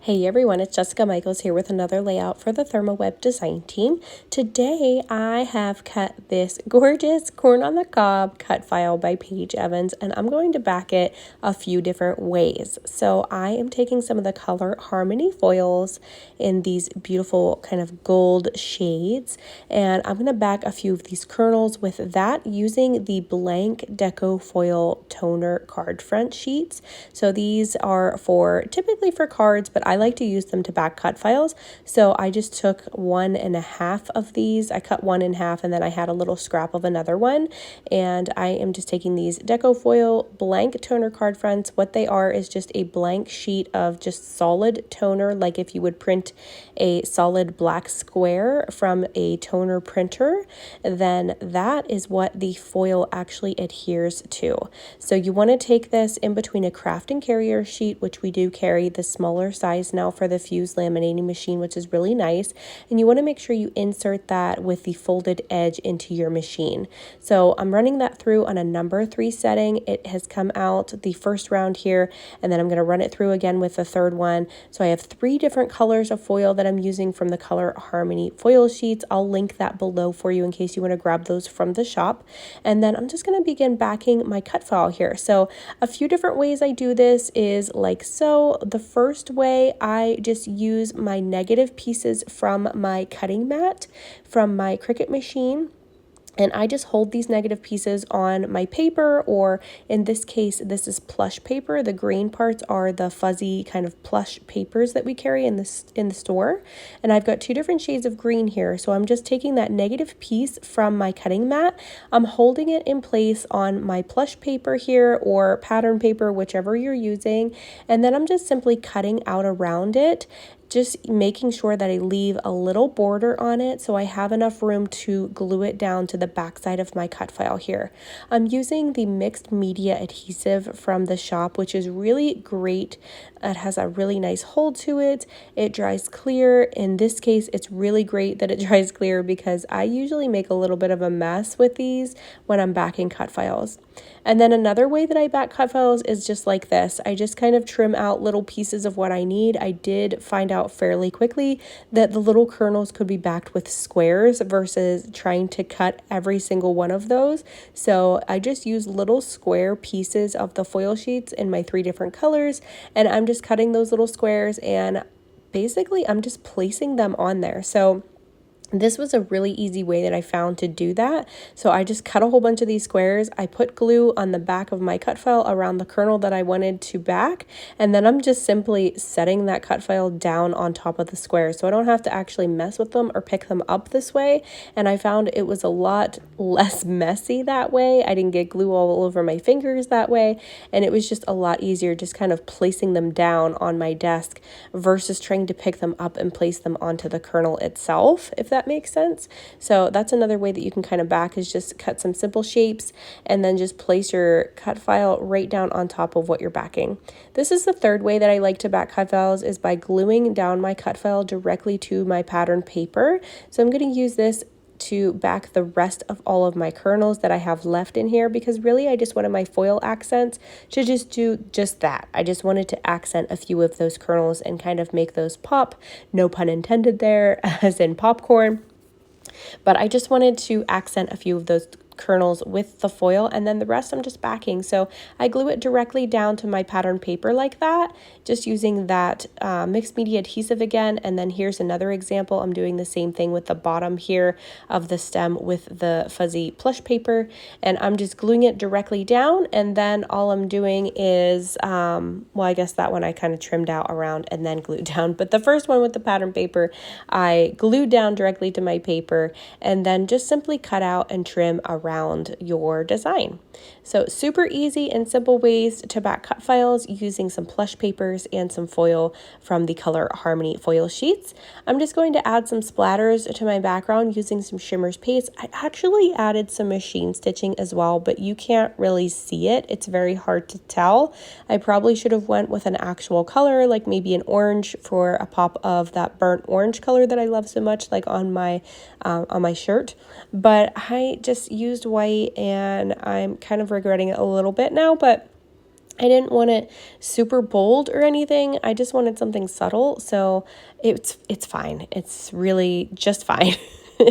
Hey everyone, it's Jessica Michaels here with another layout for the Therm design team. Today I have cut this gorgeous corn on the cob cut file by Paige Evans, and I'm going to back it a few different ways. So I am taking some of the Color Harmony foils in these beautiful kind of gold shades, and I'm going to back a few of these kernels with that using the blank deco foil toner card front sheets. So these are typically for cards, but I like to use them to back cut files. So I just took 1.5 of these. I cut one in half and then I had a little scrap of another one. And I am just taking these deco foil blank toner card fronts. What they are is just a blank sheet of just solid toner, like if you would print a solid black square from a toner printer, then that is what the foil actually adheres to. So you want to take this in between a craft and carrier sheet, which we do carry the smaller size now for the fused laminating machine, which is really nice. And you want to make sure you insert that with the folded edge into your machine. So I'm running that through on a number 3 setting. It has come out the first round here, and then I'm going to run it through again with the third one. So I have 3 different colors of foil that I'm using from the Color Harmony foil sheets. I'll link that below for you in case you want to grab those from the shop. And then I'm just going to begin backing my cut file here. So a few different ways I do this is like so. The first way, I just use my negative pieces from my cutting mat from my Cricut machine. And I just hold these negative pieces on my paper, or in this case, this is plush paper. The green parts are the fuzzy kind of plush papers that we carry in the store. And I've got 2 different shades of green here. So I'm just taking that negative piece from my cutting mat. I'm holding it in place on my plush paper here or pattern paper, whichever you're using. And then I'm just simply cutting out around it, just making sure that I leave a little border on it so I have enough room to glue it down to the back side of my cut file here. I'm using the mixed media adhesive from the shop, which is really great. It has a really nice hold to it. It dries clear. In this case, it's really great that it dries clear because I usually make a little bit of a mess with these when I'm backing cut files. And then another way that I back cut files is just like this. I just kind of trim out little pieces of what I need. I did find out fairly quickly that the little kernels could be backed with squares versus trying to cut every single one of those. So I just use little square pieces of the foil sheets in my 3 different colors, and I'm just cutting those little squares, and basically I'm just placing them on there. So this was a really easy way that I found to do that. So I just cut a whole bunch of these squares. I put glue on the back of my cut file around the kernel that I wanted to back. And then I'm just simply setting that cut file down on top of the squares. So I don't have to actually mess with them or pick them up this way. And I found it was a lot less messy that way. I didn't get glue all over my fingers that way. And it was just a lot easier just kind of placing them down on my desk versus trying to pick them up and place them onto the kernel itself, if that makes sense. So that's another way that you can kind of back, is just cut some simple shapes and then just place your cut file right down on top of what you're backing. This is the third way that I like to back cut files, is by gluing down my cut file directly to my pattern paper. So I'm going to use this to back the rest of all of my kernels that I have left in here, because really I just wanted my foil accents to just do just that. I just wanted to accent a few of those kernels and kind of make those pop, no pun intended there, as in popcorn. But I just wanted to accent a few of those kernels with the foil, and then the rest I'm just backing. So I glue it directly down to my pattern paper like that, just using that mixed media adhesive again. And then here's another example. I'm doing the same thing with the bottom here of the stem with the fuzzy plush paper, and I'm just gluing it directly down. And then all I'm doing is, well, I guess that one I kind of trimmed out around and then glued down. But the first one with the pattern paper, I glued down directly to my paper and then just simply cut out and trim around your design. So super easy and simple ways to back cut files using some plush papers and some foil from the Color Harmony foil sheets. I'm just going to add some splatters to my background using some Shimmerz paste. I actually added some machine stitching as well, but you can't really see it. It's very hard to tell. I probably should have went with an actual color, like maybe an orange for a pop of that burnt orange color that I love so much, like on my shirt. But I just used white, and I'm kind of regretting it a little bit now, but I didn't want it super bold or anything. I just wanted something subtle. So it's fine. It's really just fine.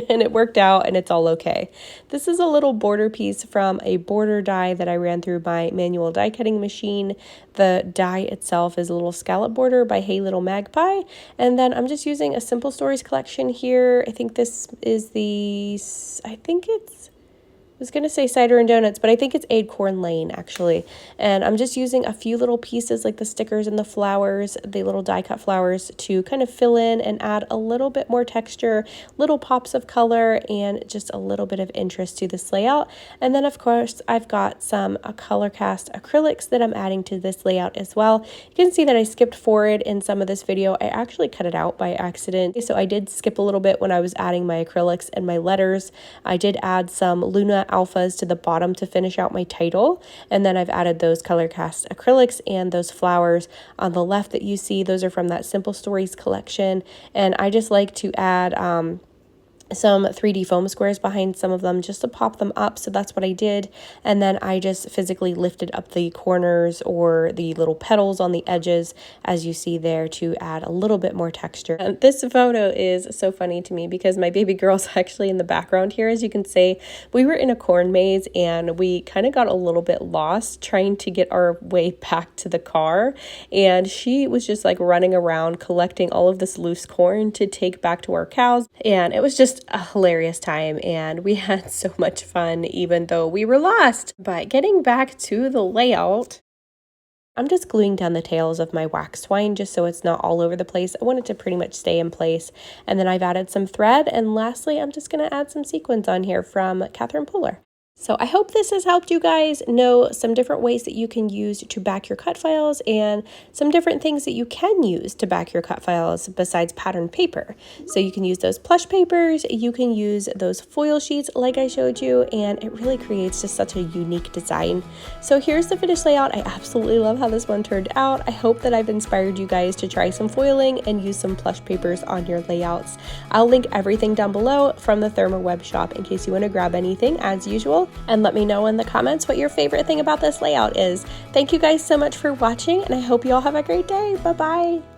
And it worked out and it's all okay. This is a little border piece from a border die that I ran through my manual die cutting machine. The die itself is a little scallop border by Hey Little Magpie. And then I'm just using a Simple Stories collection here. I think this is I was going to say cider and donuts, but I think it's Acorn Lane actually. And I'm just using a few little pieces like the stickers and the flowers, the little die cut flowers, to kind of fill in and add a little bit more texture, little pops of color, and just a little bit of interest to this layout. And then of course I've got some color cast acrylics that I'm adding to this layout as well. You can see that I skipped forward in some of this video. I actually cut it out by accident. So I did skip a little bit when I was adding my acrylics and my letters. I did add some Luna alphas to the bottom to finish out my title, and then I've added those color cast acrylics and those flowers on the left that you see. Those are from that Simple Stories collection, and I just like to add some 3D foam squares behind some of them just to pop them up. So that's what I did. And then I just physically lifted up the corners or the little petals on the edges, as you see there, to add a little bit more texture. And this photo is so funny to me because my baby girl's actually in the background here. As you can see, we were in a corn maze and we kind of got a little bit lost trying to get our way back to the car. And she was just like running around collecting all of this loose corn to take back to our cows. And it was just a hilarious time, and we had so much fun even though we were lost. But getting back to the layout, I'm just gluing down the tails of my wax twine just so it's not all over the place. I want it to pretty much stay in place. And then I've added some thread, and lastly I'm just going to add some sequins on here from Catherine Polar. So I hope this has helped you guys know some different ways that you can use to back your cut files and some different things that you can use to back your cut files besides patterned paper. So you can use those plush papers, you can use those foil sheets like I showed you, and it really creates just such a unique design. So here's the finished layout. I absolutely love how this one turned out. I hope that I've inspired you guys to try some foiling and use some plush papers on your layouts. I'll link everything down below from the Therm web shop in case you want to grab anything as usual. And let me know in the comments what your favorite thing about this layout is. Thank you guys so much for watching, and I hope you all have a great day. Bye-bye.